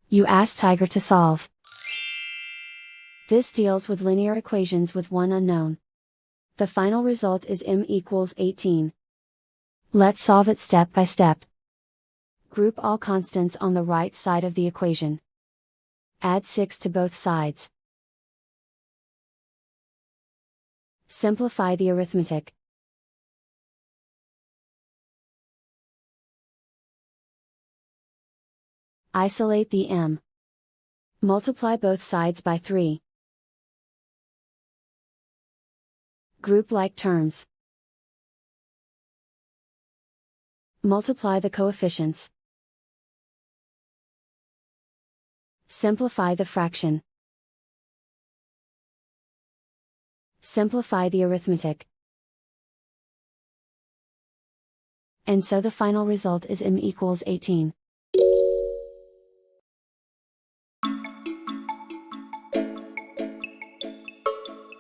You ask Tiger to solve. This deals with linear equations with one unknown. The final result is m equals 18. Let's solve it step by step. Group all constants on the right side of the equation. Add 6 to both sides. Simplify the arithmetic. Isolate the m. Multiply both sides by 3. Group like terms. Multiply the coefficients. Simplify the fraction. Simplify the arithmetic. And so the final result is m equals 18.